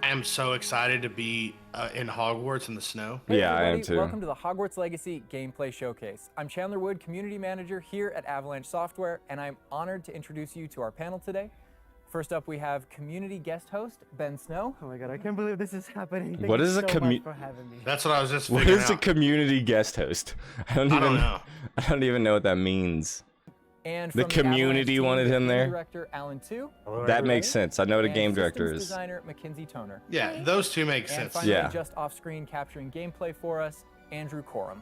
I am so excited to be in Hogwarts in the snow. Hey Yeah, I am everybody, too. welcome to the Hogwarts Legacy Gameplay Showcase. I'm Chandler Wood, Community Manager here at Avalanche Software, and I'm honored to introduce you to our panel today. First up, we have community guest host, Ben Snow. Oh my god, I can't believe this is happening. Thank What you is a so much commu- for having me. That's what I was just What figuring is a out. community guest host? I don't know. I don't even know what that means. And The from community Avalanche team, wanted the him game there? Director Alan Tu. That makes sense. I know what a and game systems director is. designer Mackenzie Toner. Yeah, those two make And sense. finally, Yeah. just off screen capturing gameplay for us, Andrew Corum.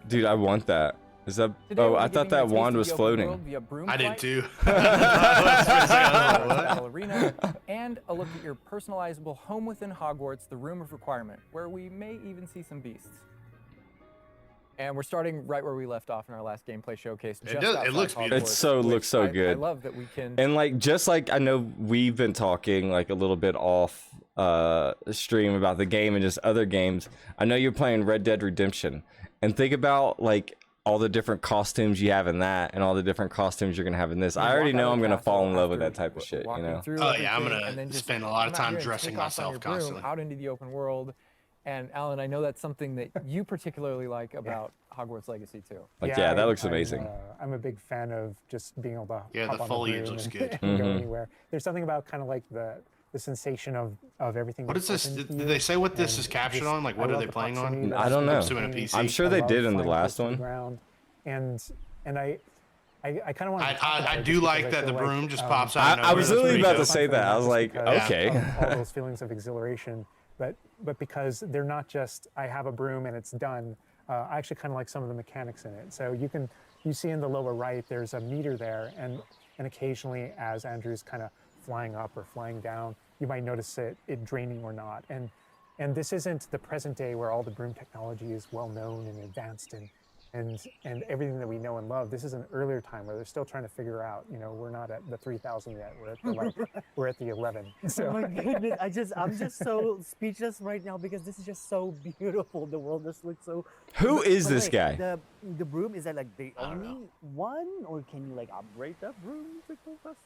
Dude, I want that. Is that? Today Oh, we'll be I thought giving you a that taste wand of was the open floating. world via broom I did fight, too. Hogwarts What? Battle Arena, and a look at your personalizable home within Hogwarts, the Room of Requirement, where we may even see some beasts. And we're starting right where we left off in our last gapeplay showcase. It does- it looks beautiful. It so looks so I good. love that we can. And like, just like I know we've been talking like a little bit off stream about the game and just other games. I know you're playing Red Dead Redemption, and think about like all the different costumes you have in that, and all the different costumes you're gonna have in this. I already know I'm gonna fall in love with that type of shit. You know. Oh, yeah, I'm gonna spend a lot of time dressing myself constantly. Out into the open world. And Alan, I know that's something that you particularly like about Hogwarts Legacy too. Like, yeah, that looks amazing. I'm a big fan of just being able to Yeah, hop the on foliage broom looks and, good. and go anywhere. There's something about kind of like the sensation of everything. What is that's this? open to Did you, they say what this and is captured just- on? Like, I what are love they the playing proximity on? that I don't know. it's Assuming a playing. PC. I'm sure I they love did in the flying last close to the one. ground. And I kind of want. I do like that the broom just pops out. of I was nowhere. literally That's about to pretty say that. I was like, because okay. of all those feelings of exhilaration, but because they're not just I have a broom and it's done. I actually kind of like some of the mechanics in it. So you see in the lower right, there's a meter there, and occasionally as Andrew's kind of flying up or flying down, you might notice it draining or not. And this isn't the present day where all the broom technology is well known and advanced and everything that we know and love. This is an earlier time where they're still trying to figure out. You know, we're not at the 3,000 yet. We're at the we're at the 11. Oh So my goodness, I'm just so speechless right now because this is just so beautiful. The world just looks so. Who is But this wait, guy? The broom, is that like the don't only one, or can you like upgrade that broom to go faster?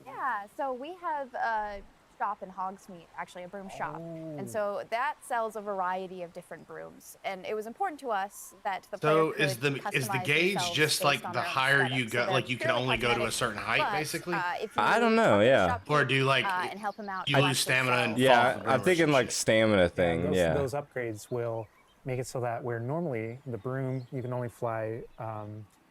Yeah, so we have a shop in Hogsmeade, actually a broom shop. And so that sells a variety of different brooms. And it was important to us that the player So could is the customize gauge themselves just based like on the their own higher setup. you So go, they're like you can fairly only go to a cosmetic, certain height, but, basically? if you I don't know, come to the yeah. shop Or here, do like and help them out, you to lose actually stamina sell and Yeah, fall off the broom I'm or thinking some like shit. stamina thing. those, Yeah. those upgrades will make it so that where normally the broom you can only fly,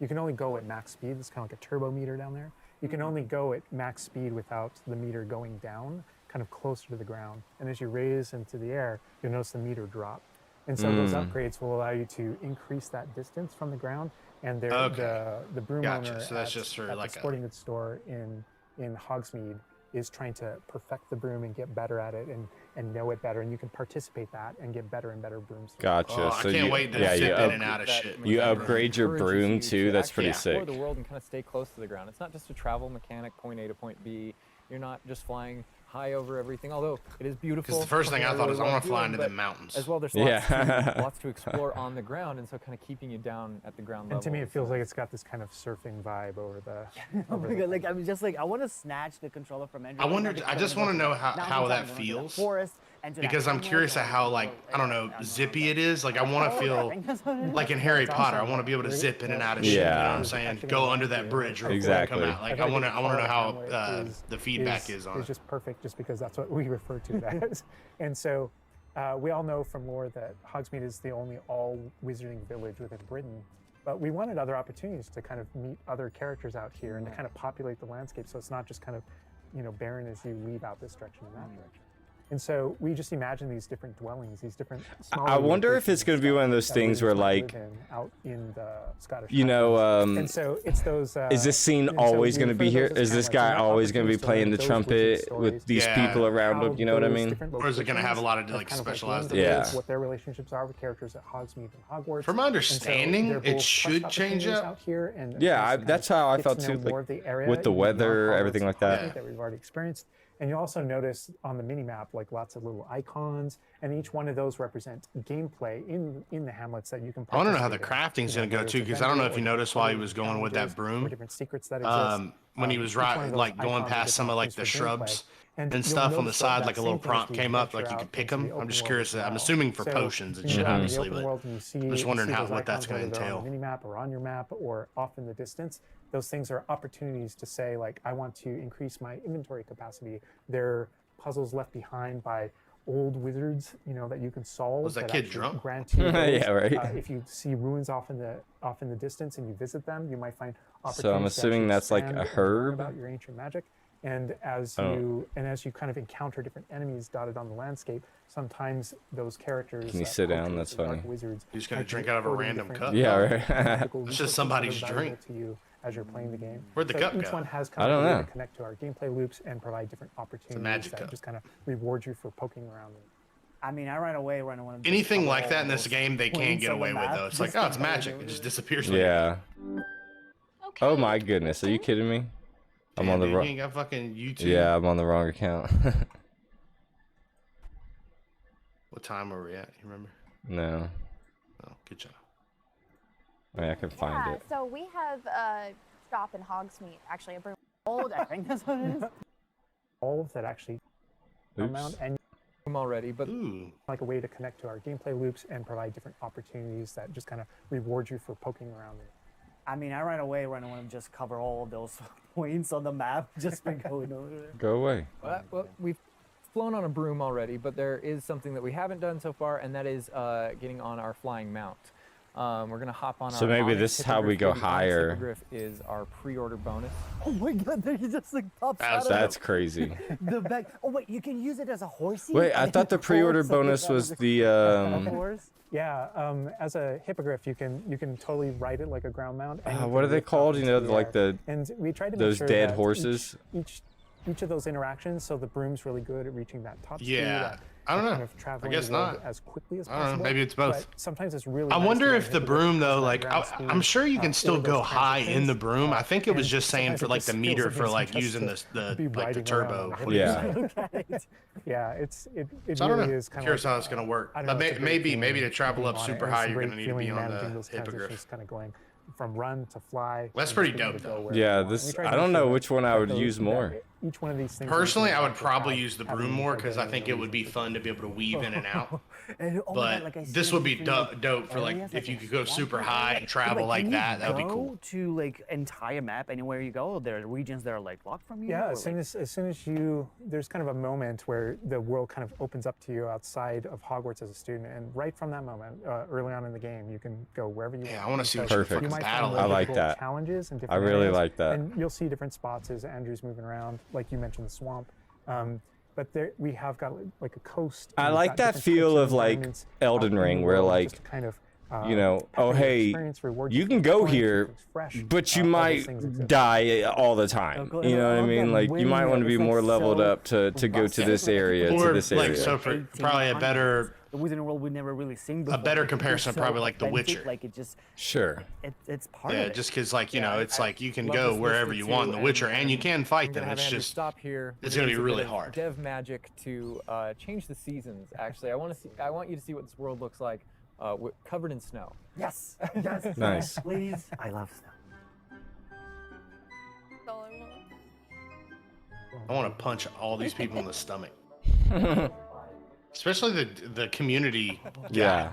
you can only go at max speed. It's kind of like a turbo meter down there. You can only go at max speed without the meter going down, kind of closer to the ground. And as you raise into the air, you'll notice the meter drop. And so those upgrades will allow you to increase that distance from the ground. And the broom Gotcha. owner So that's at, just for at like the a- sporting goods store in Hogsmeade is trying to perfect the broom and get better at it and know it better. And you can participate that and get better and better brooms. Gotcha. Oh, I so can't you, wait to yeah, zip you in and out of shit. you upgrade your encourages broom you too. to That's actually pretty explore sick. the world and kind of stay close to the ground. It's not just a travel mechanic, point A to point B. You're not just flying high over everything, although it is beautiful. Because the first thing I thought is I really want to fly doing, into the but mountains. As well, there's Yeah. lots to explore on the ground, and so kind of keeping you down at the ground level. And to me, it feels like it's got this kind of surfing vibe over the. Oh over my the god! Like I'm just like I want to snatch the controller from Andrew. I right now wonder. because I just wanna want to go know to how mountains, that I wanna go to the feels. forest, and to that Because I'm hamlet, curious I at how wanna like go- I don't know zippy it is. Like I want to feel like in Harry Potter. I want to be able to zip in and out of shit. You know what Yeah. I'm saying? Go under that bridge real quick, Exactly. come out. Like I want to know how the feedback is on Is it. just perfect, just because that's what we refer to it as. And so, we all know from lore that Hogsmeade is the only all wizarding village within Britain. But we wanted other opportunities to kind of meet other characters out here and to kind of populate the landscape, so it's not just kind of, barren as you leave out this direction and that direction. And so we just imagine these different dwellings, these different. I wonder if it's going to be one of those things where, like, out in the Scottish. you know, and so it's those. is this scene and so always we going to refer be to here? those as Is kinda this like guy the always going to be opportunities to playing the learn those trumpet wizard stories, with these Yeah. people around how him? You know what I those mean? different Or is it gonna have a lot of, locations like, have kind specialized blended abilities? what their relationships are with characters at Hogsmeade and Hogwarts. From my And so understanding, they're it both should quest change opportunities up. out here and Yeah, just to that's kind of how I get felt to know too, more like, of the area, with the even beyond weather, Hogwarts everything and like that. Hogsmeade that we've already experienced. And you also notice on the mini map like lots of little icons, and each one of those represent gameplay in the hamlets that you can. I want to know how the participate in. crafting's You gonna know, go whether too, it's because I don't know if you adventure or noticed while he was challenges going with that or broom. different secrets that exist. when he was each one of right, those like going icons are past different some of like options the for gameplay. shrubs And and you'll stuff on the notice that side, that like a same little thing as prompt we came up, like venture you out could pick into the them. I'm open just world curious. as I'm well. assuming for So potions and when shit, you're out in the obviously, open but world and you see, I'm just wondering those what that's icons, going whether to they're on entail. the mini map or on your map or off in the distance, those things are opportunities to say, like, I want to increase my inventory capacity. They're puzzles left behind by old wizards, that you can solve. Was that kid drunk? Grant you those. Yeah, right. If you see ruins off in the distance and you visit them, you might find opportunities. So I'm assuming to that's like expand a and learn herb? about your ancient magic. And as Oh. you kind of encounter different enemies dotted on the landscape, sometimes those characters. Can you sit down? poachers That's or dark funny. Wizards You're just gonna might be drink out of a hoarding random different, cup? Yeah, right. magical It's just resources somebody's that are valuable drink. to you as you're playing the game. Where'd the So cup each go? one has I kind of don't a way know. to connect to our gameplay loops and provide different opportunities magic that cup. just kind of reward you for poking around them. I mean, I ran away when I wanted to Anything cover like all that in this those game, they can't points get on the away with map, though. It's like, just oh, to it's go magic. over It just there. disappears. Like Yeah. Okay. Oh my goodness, are you kidding me? I'm Damn, on the dude, you wrong. ain't got fucking YouTube. Yeah, I'm on the wrong account. What time are we at? You remember? No, Oh, good job. I mean, I can find Yeah, it. so we have a shop in Hogsmeade, actually a broom. Old, I think that's what it is. All that actually amount Oops. and Room already, but Ooh. like a way to connect to our gameplay loops and provide different opportunities that just kind of reward you for poking around them. I mean, I ran away when I wanted to just cover all of those points on the map, just by going over there. Go away. well, we've flown on a broom already, but there is something that we haven't done so far, and that is getting on our flying mount. We're gonna hop on. So our maybe Onyx this is how we Hippogriff go here. The Onyx higher. Hippogriff is our pre-order bonus. Oh my god, there he just like pops That out was- of That's crazy. the back. Oh wait, you can use it as a horsey? Wait, I And thought the pull pre-order something bonus out of was the the horse? Yeah, as a hippogriff, you can totally ride it like a ground mount. and you what can are they lift up called? You into know, the like air. the And we tried to make those sure dead that horses. Each of those interactions, so the broom's really good at reaching that top speed. Yeah. at I don't kind know. of traveling guess the world not. as quickly as I don't know. possible. Maybe it's both. But sometimes it's really. I nice wonder to if the ride broom hippogriffs though, at like ground speed, I'm sure you can still for go those high in the transitions, broom. I think it was and just saying sometimes for it like just the feels meter for amazing like just using to be the riding turbo. around on a What do you Yeah. say? Yeah, it So I don't really know. is kind of. Curious how it's gonna work. I don't But know, it's a great maybe feeling to travel being up on it, super and it's high, a you're great gonna need to feeling be on managing the those hippogriff. transitions, kind of going from run to fly. That's and pretty just being able dope, to go though. wherever Yeah, you want. this We tried I to don't make know sure which one I that would those- use that more. Each one of these things. Personally, I would have probably use the broom more because I identity think it would be fun to be able to weave in and out. And, oh my But God, like I see this the would be different, dope for like areas, if you a could go swamp super area. high and travel Wait, like can you that. That'd be go cool. to like entire map anywhere you go? There are regions that are like locked from you. Yeah, or, as soon like- as you, there's kind of a moment where the world kind of opens up to you outside of Hogwarts as a student, and right from that moment, early on in the game, you can go wherever you want. Yeah, I want to see what So your Perfect. fucking you might battle find I is. like difficult that. challenges and I different really areas, like that. and you'll see different spots as Andrew's moving around, like you mentioned the swamp. But there we have got like a coast. I and we've like got that different feel types of, like, environments Elden out in the Ring, where, world like, just to kind of, you know, oh, have your hey, experience reward you for can go exploring, keep here, things fresh, but you all those might things exist. die all the time. Oh, You know what I love mean? that Like you might windmill. want to be It's, like, more leveled so up to go to this area, to Or this like area. so for probably a 1800s. better The Wizarding World we never really seen before. better It's comparison, so probably like The authentic, Witcher. Like it just Sure. it's part yeah, of it. just because like you know Yeah, it's I like you can love go this wherever listed you want in too, The Witcher and you can fight I'm them. gonna have It's Andrew just stop here. it's We're gonna be use a bit really of hard. Dev magic to change the seasons. Actually, I want you to see what this world looks like, covered in snow. Yes, yes, Nice. please. I love snow. That's all I want. I want to punch all these people in the stomach. Especially the community. Yeah.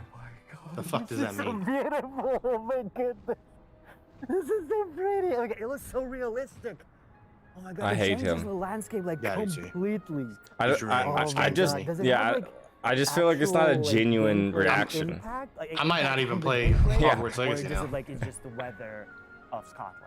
The fuck does that This is so mean? beautiful. Oh my goodness. This is so pretty. Okay, it looks so realistic. Oh my god, I it hate changes him. the landscape like Yeah, I do too. completely. I It's really nice. I just God. Does it yeah. have, like, I just feel like it's not a actual, like, genuine gameplay reaction. impact? Like, I might impact not even on the play gameplay? Yeah. Hogwarts Or Legacy is now. it like it's just the weather of Scotland?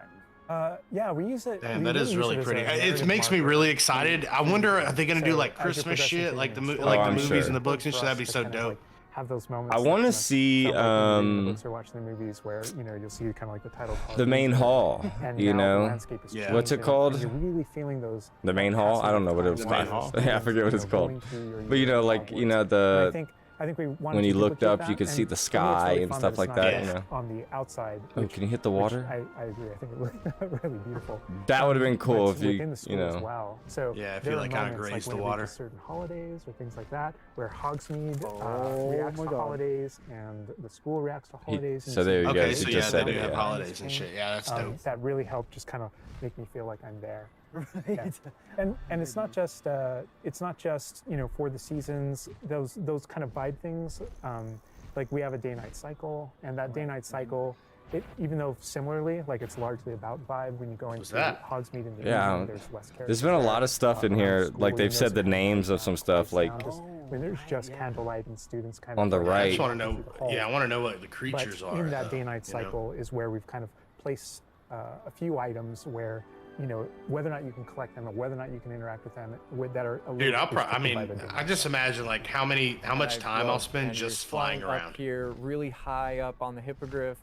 Yeah, we use it. Damn, we that is use really it as a pretty. It narrative makes me marker really to- excited. I wonder, are they gonna do So like as you're Christmas progressing shit, through like the game, like I'm the movies sure. and the books and for shit? That'd us be to so kind of, dope. like, have those moments. I that want to kind of see felt like you're reading the um books or watching the movies where you'll see kind of like the title card. the main hall. And You now the know, landscape is Yeah. What's it changing, called? and You're really feeling those. The main hall? I don't know what it was The main called. hall? Yeah, I forget what it's called. Going through your But you know, years of like you Hogwarts. know And I the think I think we wanted When to you looked duplicate up, you that, could see and the for me, it's sky really and fun stuff that like it's not that, just you know. on the outside. Oh, which- can you hit the which water? I agree. I think it looked really beautiful. That would have been But cool it's if you, within the school you as know. well. So Yeah, if there you, are like, kinda moments, graze like the when it water. reaches certain holidays or things like that, where Hogsmeade Oh reacts my to God. holidays and the school reacts to holidays. and so you see there you the go, Okay, you so different yeah, just they said do it, have yeah. holidays and shit. Yeah, that's dope. That really helped just kind of make me feel like I'm there. Right. Yeah. And it's not just for the seasons, those kind of vibe things. Like we have a day-night cycle, and that day-night cycle, even though similarly, like it's largely about vibe. When you go into that? Hogsmeade in the Yeah, evening, there's less characters. There's been a lot of stuff in around here, school, like they've and said those the kind names of some stuff, like there's just candlelight and students kind of On the going I right. just want to through know. the hall. Yeah, I want to know what the creatures But are. in that though, day-night you know? cycle is where we've kind of placed a few items where, whether or not you can collect them or whether or not you can interact with them that are a little Dude, I restricted by mean, the day-night I just cycle. imagine like how much I time love I'll spend Andrew's just flying up around. here, really high up on the hippogriff,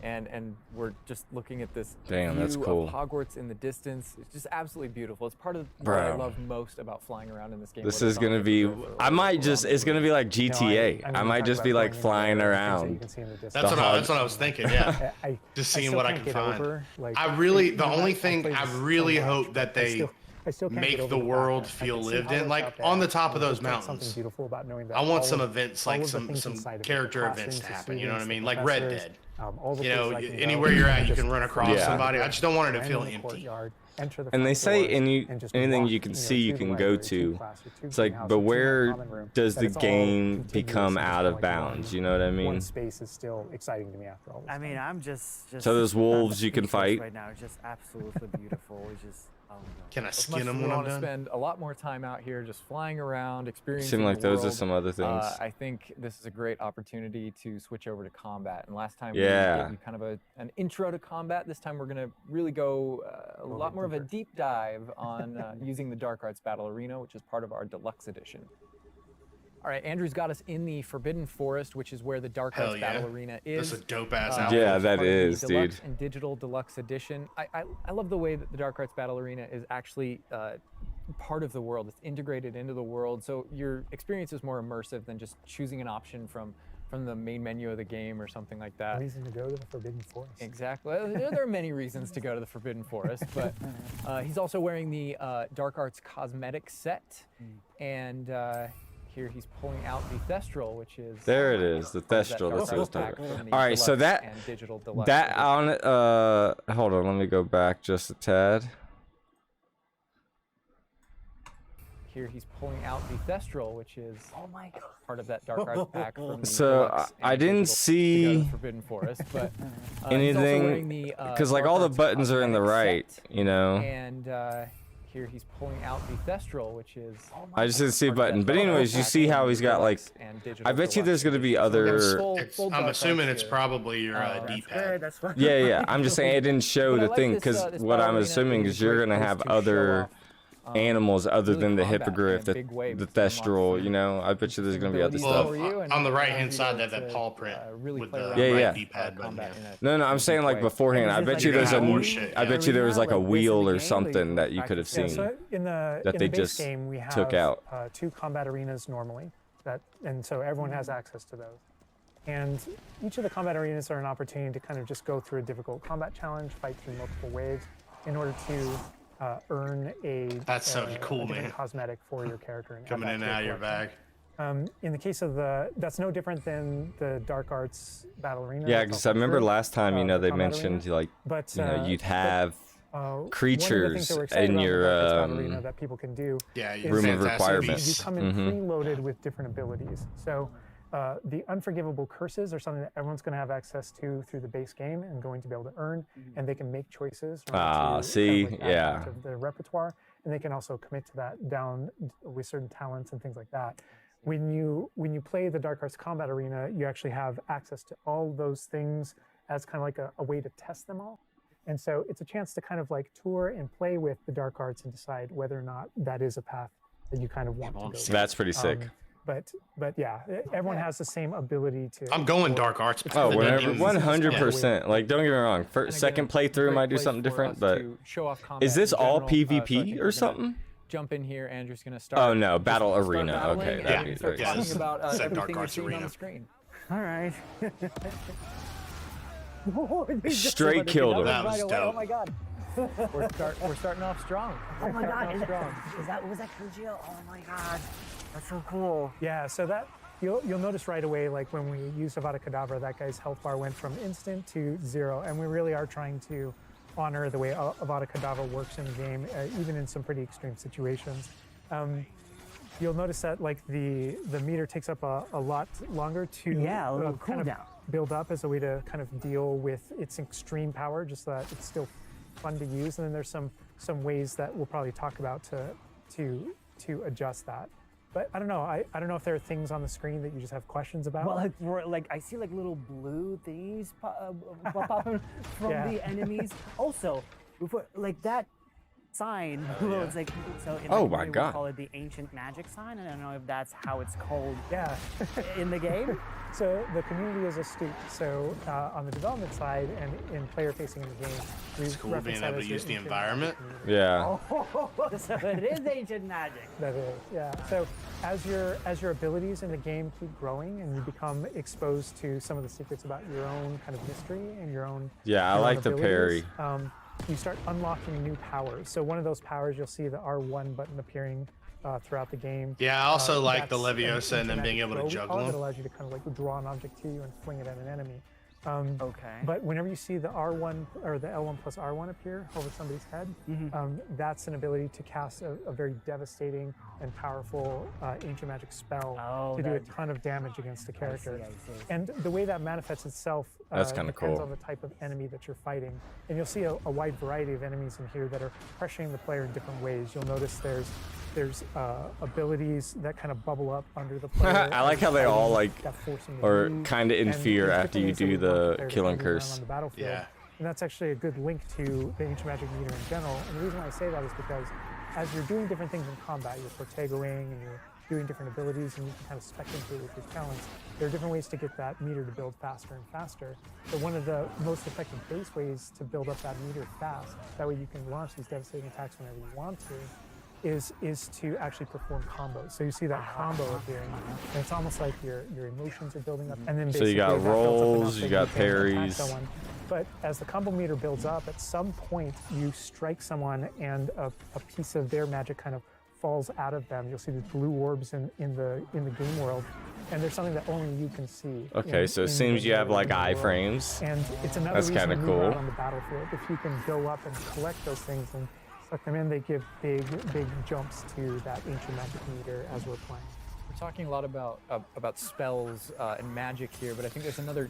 and we're just looking at this Damn, view that's cool. of Hogwarts in the distance. It's just absolutely beautiful. It's part of what I Bro. love most about flying around in this game. This whether is it's on the gonna be. hippogriff or I might on just. the It's gonna be like No, GTA. mean, I we might talked just about be going like into flying the things that you around. can see in the distance. That's The what I was thinking. Yeah, just seeing still what I can't can get find. over, like, I really, the you know, only I thing played I this so really much, hope but that they I still can't make get over the fact world that I feel can see lived all in, that's like out there, on the top and of those there's something mountains. beautiful about knowing that I want all some of- events, all like of the some things inside of it, the character events costumes, to the happen. You know what I students, mean? the Like Red professors, Dead. all the You know, places I can go, anywhere you're at, you just can run across Yeah. somebody. I just don't want it to land feel in the empty. courtyard, enter the And they front say doors, any and just anything walk, you can see, you to the can go library, to. class, or It's like, greenhouse, but or the where common room, does that the it's all game contiguous become and just out of like bounds? You know what I mean? One space is still exciting to me after all this I mean, time. I'm just So there's wolves you can speechless fight? right now. It's just absolutely beautiful. It's just, oh my God. Can I As much skin as them we when I'm want to done? spend a lot more time out here just flying around, experiencing Seem like the those are world, some other things. I think this is a great opportunity to switch over to combat. And last time Yeah. we gave you kind of an intro to combat. This time we're going to really go a lot more of a deep dive on using the Dark Arts Battle Arena, which is part of our deluxe edition. All right, Andrew's got us in the Forbidden Forest, which is where the Dark Hell Arts yeah. Battle Arena is. That's a dope ass Uh, outfit. Yeah, it's that part of the is, deluxe dude. and digital deluxe edition. I love the way that the Dark Arts Battle Arena is actually part of the world. It's integrated into the world, so your experience is more immersive than just choosing an option from the main menu of the game or something like that. Reason to go to the Forbidden Forest. Exactly. There are many reasons to go to the Forbidden Forest, but he's also wearing the Dark Arts cosmetic set, and here he's pulling out the Thestral, which is There it is, the part of that Thestral. Dark That's what I was Arts talking pack about. from the All right, so deluxe that and digital deluxe that edition. on hold on, let me go back just a tad. Here he's pulling out the Thestral, which is part of that Dark Arts pack from the So, deluxe I and didn't digital to go to see the Forbidden Forest, but he's also anything wearing the, because like Dark all the Arts buttons are in the cosmetic right, set, you know. and here he's pulling out the Thestral, which is I just didn't see a part of that button, but Dark Arts anyways, you pack see from how the he's got like. deluxe and digital I bet you deluxe there's gonna be edition. So we have other. full I'm Dark assuming Arts it's here. probably your That's D-pad. good. That's fine. Yeah. I'm just saying it didn't show But I the like thing this, because this what battle I'm arena assuming is is a you're great gonna place have to show other off, animals other really than the combat hippogriff, in big waves the to unlock thestral. some You know, I bet you there's gonna be other abilities stuff. for you and On the allows right-hand you side, to- they have that to, paw print really with play the around Yeah, with yeah. D-pad button, combat yeah. in a No, I'm deep saying like way. beforehand. And I is bet this you like there's an a. hour shit, I yeah. bet you there was like a Like this in wheel the or game, something like that you could have practice seen. So in the that in they the base just game, we have took out. 2 combat arenas normally, and so everyone has access to those. And each of the combat arenas are an opportunity to kind of just go through a difficult combat challenge, fight through multiple waves, in order to earn That's so cool, a different man. cosmetic for your character. And add Coming that in to and out of your collection. bag. In the case of that's no different than the Dark Arts Battle Arena. Yeah, I'll because talk I remember through, last time, you know, the they combat mentioned arena. like, But you know, you'd have one of the things creatures that we're excited in about your, the Dark Arts Battle Arena that people can do Yeah, is room of fantastic requirements. beasts. you come in Mhm. preloaded with different abilities. So the unforgivable curses are something that everyone's going to have access to through the base game and going to be able to earn, and they can make choices. in order to see, kind of add yeah. that to their repertoire, and they can also commit to that down with certain talents and things like that. When you play the Dark Arts Combat Arena, you actually have access to all those things as kind of like a way to test them all. And so it's a chance to kind of like tour and play with the Dark Arts and decide whether or not that is a path that you kind of want to go. down. That's pretty sick. But yeah, everyone has the same ability to. I'm going explore. Dark Arts. Oh, That whenever, doesn't even- 100%. Like, don't get me wrong. And First, again, second it's a playthrough great might do place something for different, us but to show off combat is this in all general. So I think PvP we're or gonna something? jump in here. Andrew's gonna start. Oh no, battle start arena. battling, Okay, and that'd we're be gonna start very yeah, talking this about is Dark everything you're Arts seeing on Arena. the screen. All right. Straight killed him. That was Oh dope. my god. We're starting off strong. Oh my god. Starting off strong. Was that Kujio? Oh my god. That's so cool. Yeah, so that you'll notice right away, like when we used Avada Kedavra, that guy's health bar went from instant to 0, and we really are trying to honor the way Avada Kedavra works in the game, even in some pretty extreme situations. You'll notice that like the meter takes up a lot longer to Yeah, a little kind cooldown. of build up as a way to kind of deal with its extreme power, just so that it's still fun to use. And then there's some ways that we'll probably talk about to adjust that. But I don't know. I don't know if there are things on the screen that you just have questions about. Well, like I see like little blue things pop up from Yeah. the enemies. Also, before like that sign, yeah. it's like so. In Oh like, my we God. call it the ancient magic sign. I don't know if that's how it's called yeah. in the game. So the community is astute. So on the development side and in player facing in the game, It's cool being able to use the environment. Yeah. So it is ancient magic. That is, yeah. So as your abilities in the game keep growing and you become exposed to some of the secrets about your own kind of mystery and your own Yeah, I your own like the abilities, parry. you start unlocking new powers. So one of those powers, you'll see the R1 button appearing throughout the game. Yeah, I also like the That's an Leviosa and then being able to magic throw we call juggle it, that him. allows you to kind of like draw an object to you and fling it at an enemy. Okay. But whenever you see the R1 or the L1 plus R1 appear over somebody's head, that's an ability to cast a very devastating and powerful ancient magic spell to do a ton of damage against the character. I see. And the way that manifests itself That's kinda depends cool. on the type of enemy that you're fighting. And you'll see a wide variety of enemies in here that are pressuring the player in different ways. You'll notice there's abilities that kind of bubble up under the player. I like how they all like that force them to are move. kind of in And fear there's after different you ways that do we want the players kill to and move around curse. on the battlefield. Yeah. And that's actually a good link to the ancient magic meter in general. And the reason why I say that is because as you're doing different things in combat, you're Protegoing and you're doing different abilities and you can kind of spec into it with your talents, there are different ways to get that meter to build faster and faster. But one of the most effective base ways to build up that meter fast, that way you can launch these devastating attacks whenever you want to, is to actually perform combos. So you see that combo appearing, and it's almost like your emotions are building up. And then So you got basically that builds up enough rolls, that you got can attack parries. someone. But as the combo meter builds up, at some point you strike someone and a piece of their magic kind of falls out of them. You'll see these blue orbs in the game world, and there's something that only you can see. Okay, so it seems you have like iframes. And it's another That's reason kinda to move cool. out on the battlefield. If you can go up and collect those things and suck them in, they give big jumps to that ancient magic meter as we're playing. We're talking a lot about spells and magic here, but I think there's another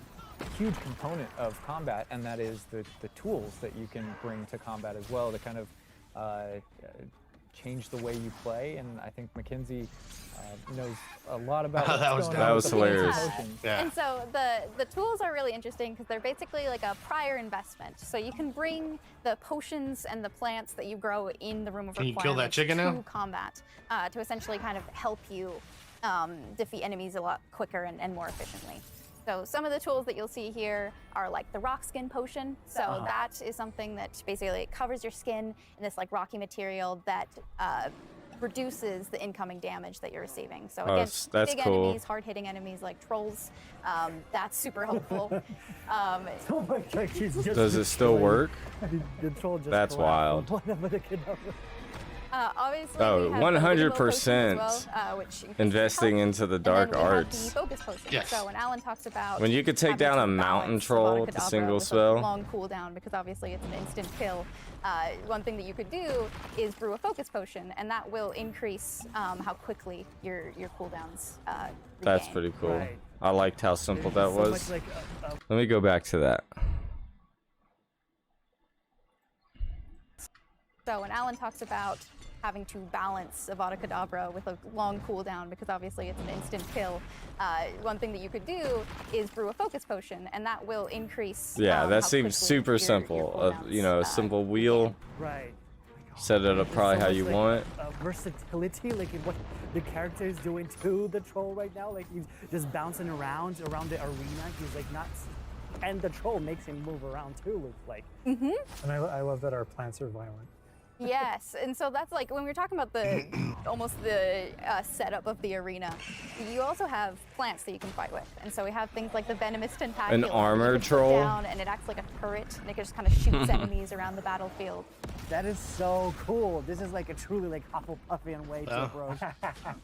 huge component of combat, and that is the tools that you can bring to combat as well to kind of change the way you play. And I think Mackenzie knows a lot about what's That was going dope. on That with was the potions. hilarious. Yeah. And so the tools are really interesting because they're basically like a prior investment. So you can bring the potions and the plants that you grow in the room of Can you requirements kill that chicken to now? combat to essentially kind of help you defeat enemies a lot quicker and more efficiently. So some of the tools that you'll see here are like the rock skin potion. So that is something that basically covers your skin in this like rocky material that reduces the incoming damage that you're receiving. So Oh, against that's big cool. enemies, hard-hitting enemies like trolls, that's super helpful. Oh my god, she's just Does it still work? The troll just That's collapsed. wild. Obviously, Oh, we have the Rainbow potions 100% as well, which increases investing health. into the And dark then we have arts. the focus potion. Yes. So when Alan talks about When you could take having down to a mountain balance troll Avada with a Kedavra single with spell. long cooldown, because obviously it's an instant kill. One thing that you could do is brew a focus potion, and that will increase how quickly your cooldowns. That's regain. pretty cool. Right. I liked how simple that So was. much like Let me go back to that. So when Alan talks about having to balance Avada Kedavra with a long cooldown, because obviously it's an instant kill, one thing that you could do is brew a focus potion, and that will increase. Yeah, how that seems quickly super your simple. cooldowns, You know, a simple wheel. right. Set it up probably There's so how much, you like, want. versatility, like in what the character is doing to the troll right now. Like he's just bouncing around the arena. He's like not, and the troll makes him move around too. Looks like. And I love that our plants are violent. Yes, and so that's like when we were talking about the almost the setup of the arena. You also have plants that you can fight with, and so we have things like the venomous tentaculus. An armored troll? Down, and it acts like a turret, and it just kind of shoots enemies around the battlefield. That is so cool. This is like a truly like Hufflepuffian way to approach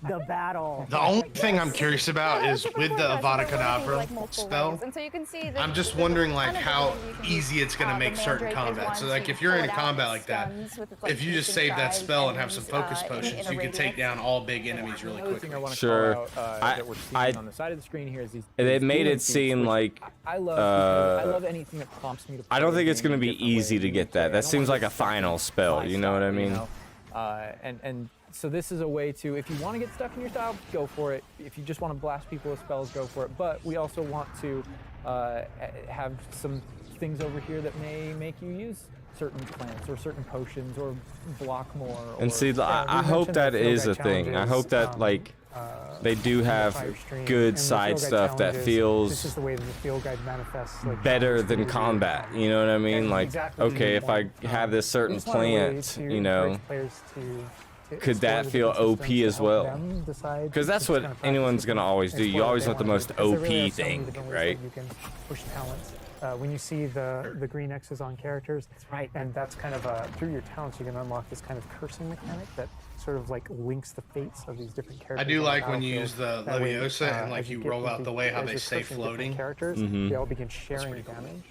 the battle. The only thing I'm curious about Yeah, is that's with pretty the cool. So Avada there will be, Kedavra like, multiple spell. ways. And so you can see I'm just wondering like how easy it's gonna the make certain Mandrake is combat. one, So like so if you you're pull in it out combat and like that, stuns with its, like, if you just piercing save that size spell and have some and focus in potions, a you can take radius. down all big enemies really Another thing I quickly. want to Sure. call out that we're I- seeing on the side of the screen here is these. It these made dueling it feats, seem which like, I love. Because I love anything that prompts me to. I play don't the think it's game gonna in a be different way easy than to you get play. that. I That don't seems want like a to final my spell. You know what I style, mean? know? And so this is a way to, if you want to get stuck in your style, go for it. If you just want to blast people with spells, go for it. But we also want to have some things over here that may make you use certain plants or certain potions or block more. And or, see, I we hope mentioned that the field is a guide thing. I challenges, hope that like they do in the have prior stream, good and the side field guide stuff that challenges, feels this is the way that the field guide manifests, like, better challenges than to combat. You know what I mean? Like, exactly okay, if I have this certain just want a way plant, to you know, encourage players to could explore that the feel different OP systems to as help well? them decide because that's which what kind of anyone's practices gonna and always do. You explore always what want the they most wanna do, because there really OP are so many thing, different ways right? that you can push talents. When you see the green X's on characters, That's right. and that's kind of through your talents you can unlock this kind of cursing mechanic that sort of like links the fates of these different characters. I do on the like when you use battlefield. the That way, Leviosa and like as you get roll out into- the way how as they you're stay cursing different floating. characters, Mhm. they all begin sharing damage.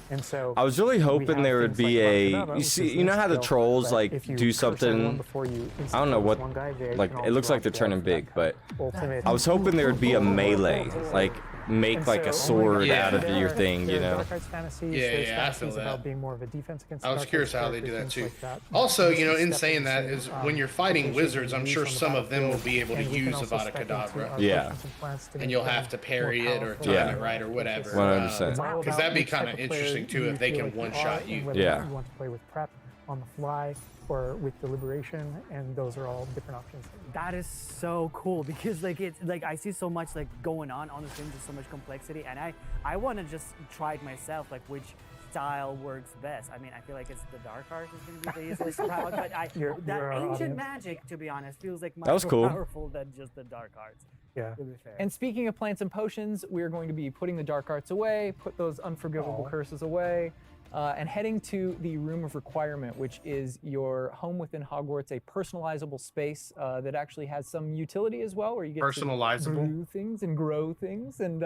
And so I was really we hoping have there would things be like a. Rakadava, You which see, is you know this how the skill trolls that like if you do curse everyone something. before you I don't instantly know curse what. one guy, they Like can it all looks like they're drop dead turning for that big, kind but of ultimate. I was hoping there would be a melee, like make And like so- a sword Yeah. out of your thing, you There are know. Dark Arts fantasies, Yeah, there's yeah, I fantasies feel that. about being more of a defense against I was Dark curious Arts how they do that characters, too. things like that. Also, Just you know, in step saying that into, is when you're fighting locations wizards, and I'm use sure on the some of them will battlefield, be able to and we can use also Avada step into Kedavra. our Yeah. potions and plants to And make you'll them have to parry more it or powerful. time Yeah. it right or whatever. 100%. It's all Because about that'd be which type kind of of player interesting too you if they feel can like you one-shot are, you. and whether Yeah. you want to play with prep on the fly or with deliberation, and those are all different options. That is so cool because like it's like I see so much like going on the screen, just so much complexity, and I want to just try it myself, like which style works best. I mean, I feel like it's the dark arts is going to be the easiest route, but You're that our ancient audience. magic, to be honest, feels like much That was more cool. powerful than just the dark arts. Yeah. To be fair. And speaking of plants and potions, we're going to be putting the dark arts away, put those unforgivable curses away, and heading to the Room of Requirement, which is your home within Hogwarts, a personalizable space that actually has some utility as well, where you get Personalizable. to brew things and grow things. And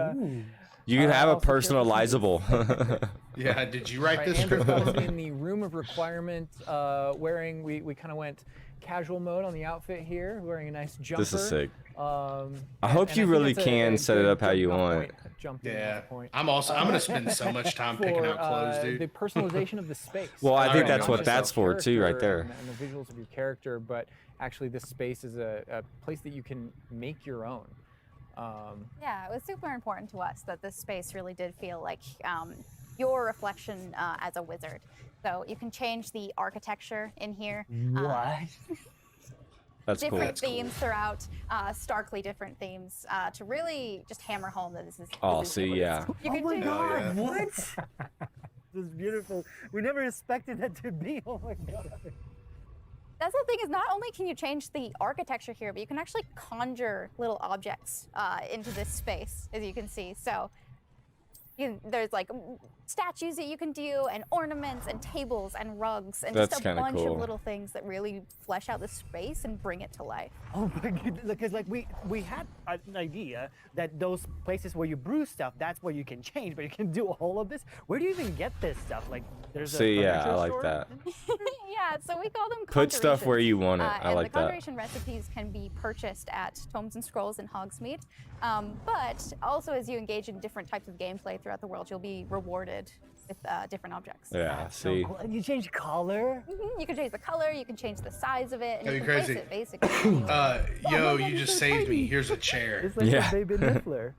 You can have a also character personalizable. Yeah, did you write right, this? Andrew got us in the Room of Requirement, wearing, we kind of went casual mode on the outfit here, wearing a nice jumper. This is sick. I hope you really can set it up how you want. Yeah, I'm gonna spend so much time picking out clothes, The dude. personalization of the space. Well, I I think already that's know what that's for too, right there. And the visuals of your character, but actually this space is a place that you can make your own. Yeah, it was super important to us that this space really did feel like your reflection as a wizard. So you can change the architecture in here. What? That's cool. Different themes throughout, starkly different themes, to really just hammer home that this is. Oh, this is see, yours. yeah. You Oh can my do- god, yeah. what? This is beautiful. We never expected that to be. Oh my god. That's the thing is not only can you change the architecture here, but you can actually conjure little objects into this space, as you can see. So there's like statues that you can do, and ornaments, and tables, and rugs, and That's just a kinda bunch cool. of little things that really flesh out the space and bring it to life. Oh my goodness, because like we had an idea that those places where you brew stuff, that's where you can change, but you can do all of this. Where do you even get this stuff? Like there's See, a yeah, I furniture like store? that. Yeah, so we call them Put stuff where conjurations. you want it. I and like the that. conjuration recipes can be purchased at Tomes and Scrolls in Hogsmeade. But also as you engage in different types of gameplay throughout the world, you'll be rewarded with different objects. Yeah, So see. cool. And you change color? You can change the color, you can change the size of it, and That'd you be can place crazy. it basically. Yo, you just saved me. Here's a chair. It's like Yeah. a baby Niffler.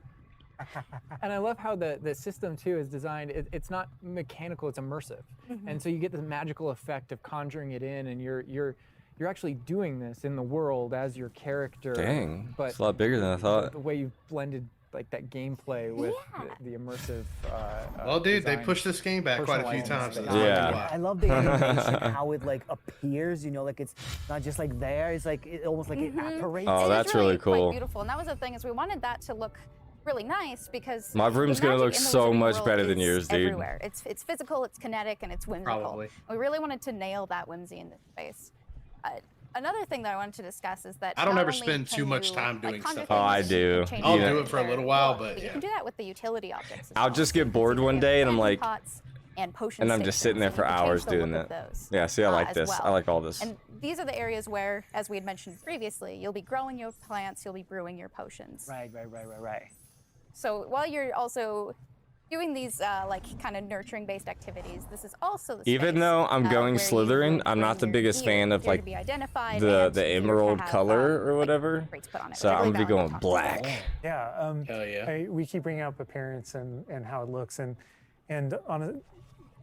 And I love how the system too is designed. It's not mechanical; it's immersive, and so you get the magical effect of conjuring it in, and you're actually doing this in the world as your character. Dang, but it's a lot bigger than I thought. the way you've blended like that gameplay with the immersive. Well, dude, they design, pushed this game back quite a few personalizing times. space. so that's Yeah. why. I love the animation, how it like appears. You know, like it's not just like there. It's like it almost like it apparates. Oh, It is that's really quite cool. beautiful, and that was the thing, is we wanted that to look really nice because My the room's gonna magic look in the so Wizarding much World better than is yours, dude. Everywhere. It's physical, it's kinetic, and it's whimsical. Probably. We really wanted to nail that whimsy in this space. Another thing that I wanted to discuss is that I don't not ever only spend can too much you, time like, doing conjure stuff. Oh, I things do. and change I'll their- do it for a their little while, look, but you yeah. can do that with the utility objects. as I'll well. just So you get can bored see one we have day and I'm candy like, pots and potion and I'm just stations, sitting there and for you can change hours the doing look that. of those, Yeah, see, I like as this. well. I like all this. And these are the areas where, as we had mentioned previously, you'll be growing your plants, you'll be brewing your potions. Right. So while you're also doing these like kind of nurturing based activities, this is also the Even space, though I'm going where you Slytherin, will I'm not bring the your biggest gear fan of here to like be identified the and here to emerald have, color or like, whatever. rates put on it, So which I I'm believe gonna be Alan going will talk about. black. Yeah. Hell yeah. We keep bringing up appearance and how it looks, and on a,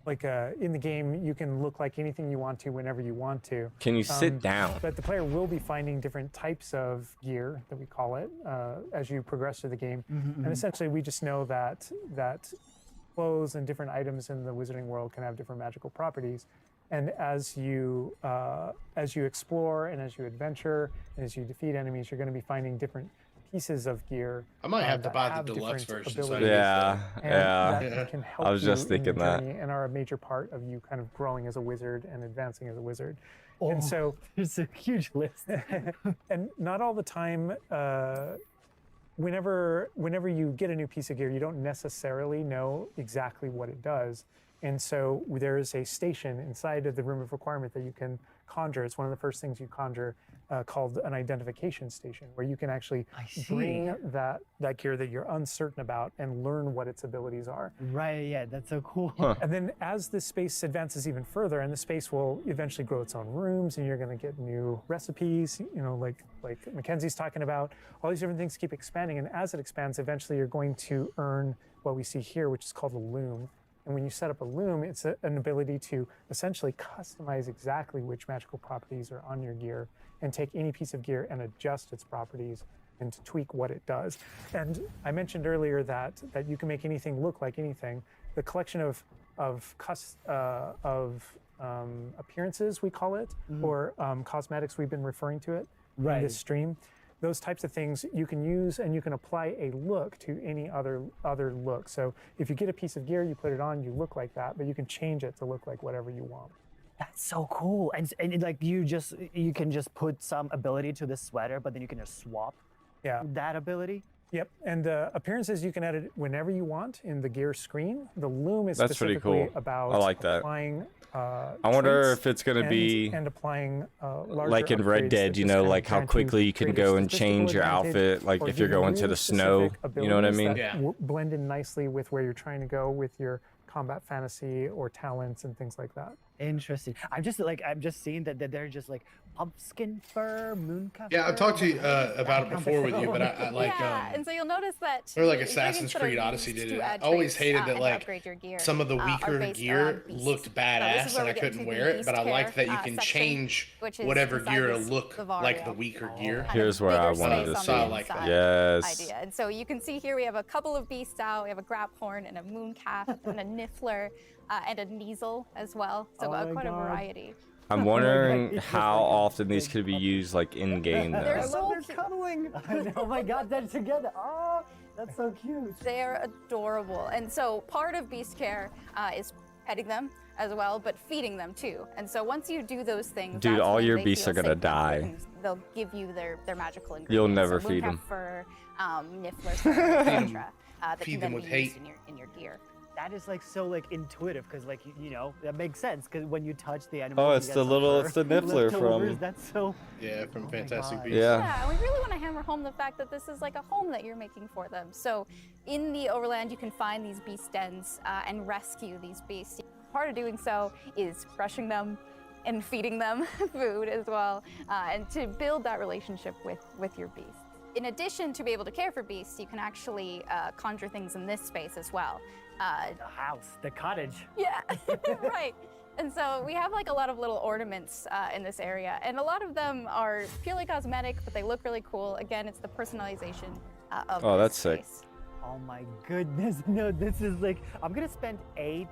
like in the game, you can look like anything you want to whenever you want to. Can you sit down? But the player will be finding different types of gear, that we call it, as you progress through the game. And essentially, we just know that clothes and different items in the Wizarding world can have different magical properties. And as you explore and as you adventure and as you defeat enemies, you're going to be finding different pieces of gear. I might have to that buy the have deluxe different version. So I abilities. can Yeah, get And yeah. that can help I was just you in your thinking that. journey and are a major part of you kind of growing as a wizard and advancing as a wizard. And so, There's a huge list. and not all the time, whenever you get a new piece of gear, you don't necessarily know exactly what it does. And so there is a station inside of the Room of Requirement that you can conjure. It's one of the first things you conjure, called an identification station, where you can actually bring that gear that you're uncertain about and learn what its abilities are. Right. Yeah. That's so cool. And then as the space advances even further, and the space will eventually grow its own rooms, and you're going to get new recipes, like Mackenzie's talking about, all these different things keep expanding. And as it expands, eventually you're going to earn what we see here, which is called a loom. And when you set up a loom, it's an ability to essentially customize exactly which magical properties are on your gear and take any piece of gear and adjust its properties and to tweak what it does. And I mentioned earlier that you can make anything look like anything. The collection of appearances, we call it, or cosmetics, we've been referring to it in this stream. Those types of things you can use, and you can apply a look to any other look. So if you get a piece of gear, you put it on, you look like that, but you can change it to look like whatever you want. That's so cool. And like you can just put some ability to this sweater, but then you can just swap that ability. Yep, and appearances you can edit whenever you want in the gear screen. The loom is That's pretty specifically cool. about I like that. applying I wonder traits if it's gonna be and applying larger like in Red upgrades Dead, that you just know, kind of like how guarantee quickly you can greater go and statistical change your advantage, outfit, like or if you're give you going to really the snow, specific you know what I abilities mean? that Yeah. blend in nicely with where you're trying to go with your combat fantasy or talents and things like that. Interesting. I'm just seeing that they're just like pumpkin fur, mooncat. Yeah, I've talked to you about it before with you, but I like and so you'll notice that or like the Assassin's ingredients that are Creed Odyssey used did to it. I add always traits, hated and that to like upgrade your gear, some of the are weaker based gear around beast. looked So this badass is where and I we get couldn't into wear the it, but I beast like that you care, can section, change which is whatever inside gear to this look like the vivarium. weaker gear. Kind of Here's where I bigger wanted space to on see. the I like that. inside Yes. idea. And so you can see here we have a couple of beasts out. We have a graphorn and a mooncalf and a niffler and a Kneasel as well. So quite a variety. I'm wondering how often these could be used like in game They're though. so They're cute. cuddling. Oh my god, they're together. Oh, that's so cute. They're adorable. And so part of beast care is petting them as well, but feeding them too. And so once you do those things, Dude, that's all when your they beasts feel are gonna safe and die. and they'll give you their magical ingredients. You'll never so feed mooncalf 'em. fur, niffler fur, etc. That feed can them then with be hate. used in your gear. That is like so like intuitive because like you know that makes sense because when you touch the animal. Oh, you it's get the some little, fur. it's the niffler Leftovers, from. That's so. Yeah, from my Fantastic God. Beasts. Yeah. Yeah, we really want to hammer home the fact that this is like a home that you're making for them. So in the overland, you can find these beast dens and rescue these beasts. Part of doing so is brushing them and feeding them food as well, and to build that relationship with your beast. In addition to be able to care for beasts, you can actually conjure things in this space as well. The house, the cottage. Yeah, right. And so we have like a lot of little ornaments in this area, and a lot of them are purely cosmetic, but they look really cool. Again, it's the personalization of Oh, this that's sick. space. Oh my goodness, no, this is like, I'm gonna spend 8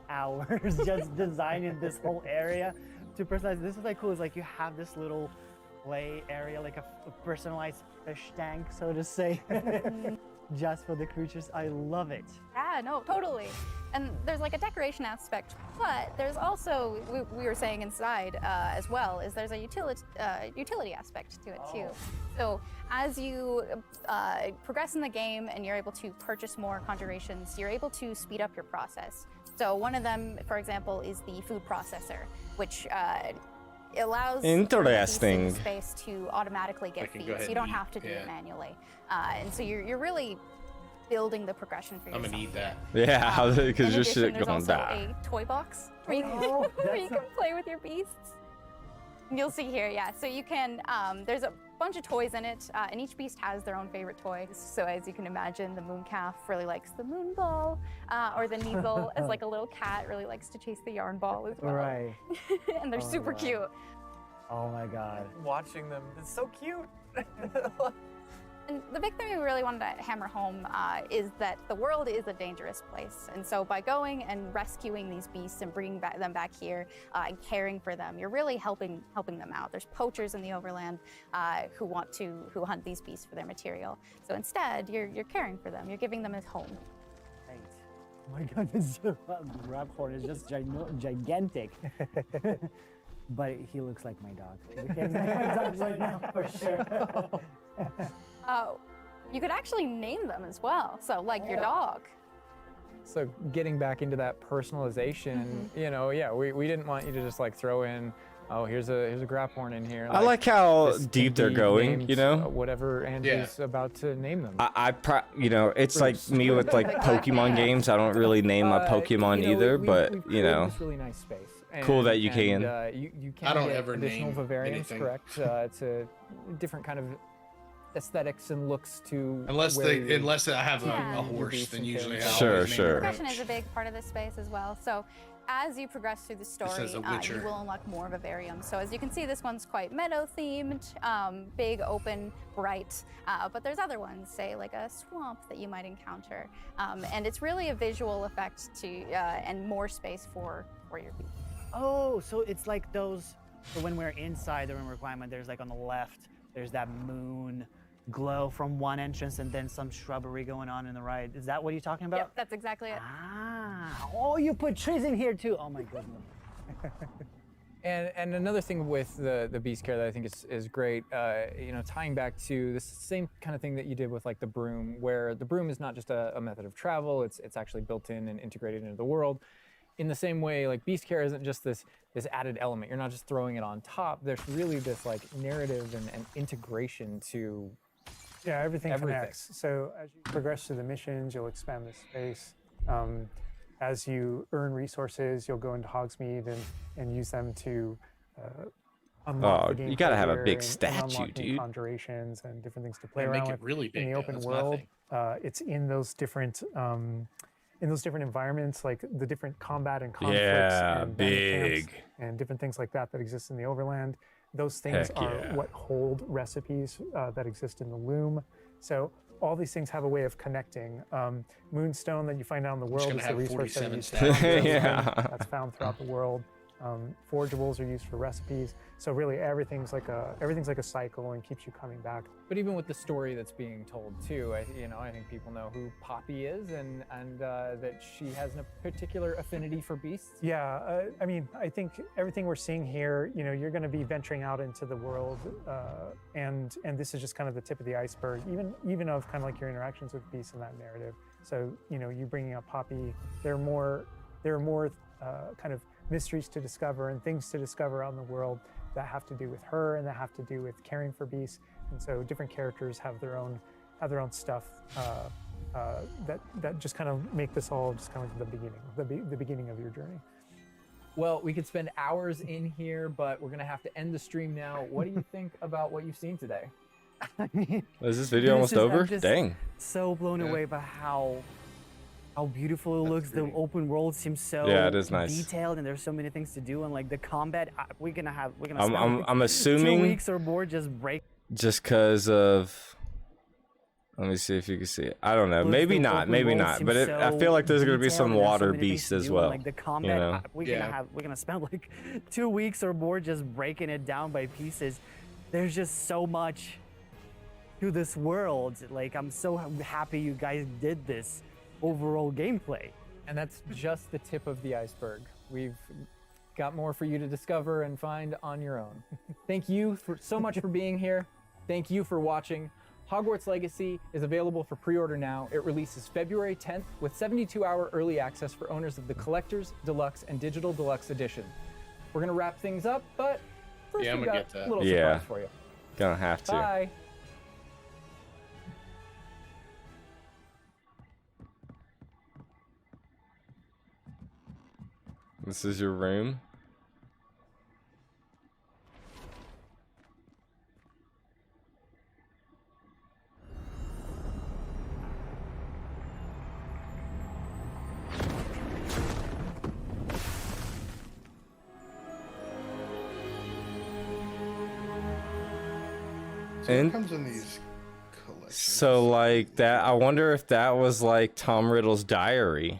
hours just designing this whole area to personalize. This is like cool, it's like you have this little play area, like a personalized fish tank, so to say, just for the creatures. I love it. Yeah, no, totally. And there's like a decoration aspect, but there's also, we were saying inside as well, is there's a utility aspect to it too. So as you progress in the game and you're able to purchase more conjurations, you're able to speed up your process. So one of them, for example, is the food processor, which allows Interesting space to automatically get feeds. You don't have to do it manually. And so you're really building the progression for yourself. I'm gonna need that. Yeah, because your shit there's gonna also die. a toy box where you can play with your beasts. And you'll see here, yeah. So you can, there's a bunch of toys in it, and each beast has their own favorite toy. So as you can imagine, the moon calf really likes the moon ball, or the Neasel, as like a little cat, really likes to chase the yarn ball as well. Right. And they're super cute. Oh my god. Watching them, it's so cute. And the big thing we really wanted to hammer home is that the world is a dangerous place. And so by going and rescuing these beasts and bringing them back here and caring for them, you're really helping them out. There's poachers in the overland who hunt these beasts for their material. So instead, you're caring for them. You're giving them a home. Right. Oh my god, this Raphorn is just gigantic. But he looks like my dog. My dog's right now, for sure. You could actually name them as well. So like your dog. So getting back into that personalization, you know, yeah, we didn't want you to just like throw in, oh, here's a Graphorn in here. I like how this deep can they're be going, named, you know? whatever Andrew's about to name them. You know, it's like me with like Pokemon games. I don't really name my Pokemon either, but we've you know, this really nice space. Cool that you can. You can I don't get ever additional name variants, anything. correct? To different kind of aesthetics and looks to Unless I have Yeah. a horse, then usually I Sure, always name sure. it. Progression is a big part of this space as well. So as you progress through the story, says a you Witcher. will unlock more vivariums. So as you can see, this one's quite meadow themed, big, open, bright. But there's other ones, say like a swamp that you might encounter. And it's really a visual effect to and more space for your beast. Oh, so it's like those, so when we're inside the room requirement, there's like on the left, there's that moon glow from one entrance and then some shrubbery going on the right. Is that what you're talking about? Yep, that's exactly it. Ah, oh, you put trees in here too. Oh my goodness. And another thing with the beast care that I think is great, you know, tying back to this same kind of thing that you did with like the broom, where the broom is not just a method of travel, it's actually built in and integrated into the world. In the same way, like beast care isn't just this added element. You're not just throwing it on top. There's really this like narrative and integration to everything connects. So as you progress through the missions, you'll expand the space. As you earn resources, you'll go into Hogsmeade and use them to unlock the game. You gotta have a big and statue, unlock new dude. conjurations and different things to play Yeah, around make it with. really big, in the though. open That's world. nothing. It's in those different environments, like the different combat and conflicts Yeah, and bandit camps big. and different things like that exist in the overland. Those things Heck are yeah. what hold recipes that exist in the loom. So all these things have a way of connecting. Moonstone that you find out in the world gonna is a have resource that 47 you stats. Yeah. that's found throughout the world. Forgeables are used for recipes. So really everything's like a cycle and keeps you coming back. But even with the story that's being told too, I think people know who Poppy is and that she has a particular affinity for beasts. Yeah, I mean, I think everything we're seeing here, you know, you're going to be venturing out into the world, and this is just kind of the tip of the iceberg, even of kind of like your interactions with beasts in that narrative. So, you know, you bringing up Poppy, there are more kind of mysteries to discover and things to discover out in the world that have to do with her and that have to do with caring for beasts. And so different characters have their own stuff that just kind of make this all just kind of like the beginning of your journey. Well, we could spend hours in here, but we're gonna have to end the stream now. What do you think about what you've seen today? I mean, Is this video almost over? I'm just Dang. so blown away by how beautiful it looks. The open world seems so Yeah, it is nice. detailed, and there's so many things to do. And like the combat, we're gonna spend I'm like assuming 2 weeks or more just break. just because of Let me see if you can see it. I don't know. But Maybe the not. open Maybe world not. seems But I so feel like there's gonna be detailed some and there's so water many things beasts to as do, and, well. like the combat, You know? we're gonna spend like 2 weeks or more just breaking it down by pieces. There's just so much to this world. Like I'm so happy you guys did this overall gameplay. And that's just the tip of the iceberg. We've got more for you to discover and find on your own. Thank you so much for being here. Thank you for watching. Hogwarts Legacy is available for pre-order now. It releases February 10th with 72-hour early access for owners of the Collector's, Deluxe, and Digital Deluxe Edition. We're gonna wrap things up, but first Yeah, I'm we've gonna got get that. a little Yeah. surprise for you. Gonna have to. Bye. This is your room. So it And- comes in these collections. So like that, I wonder if that was like Tom Riddle's diary.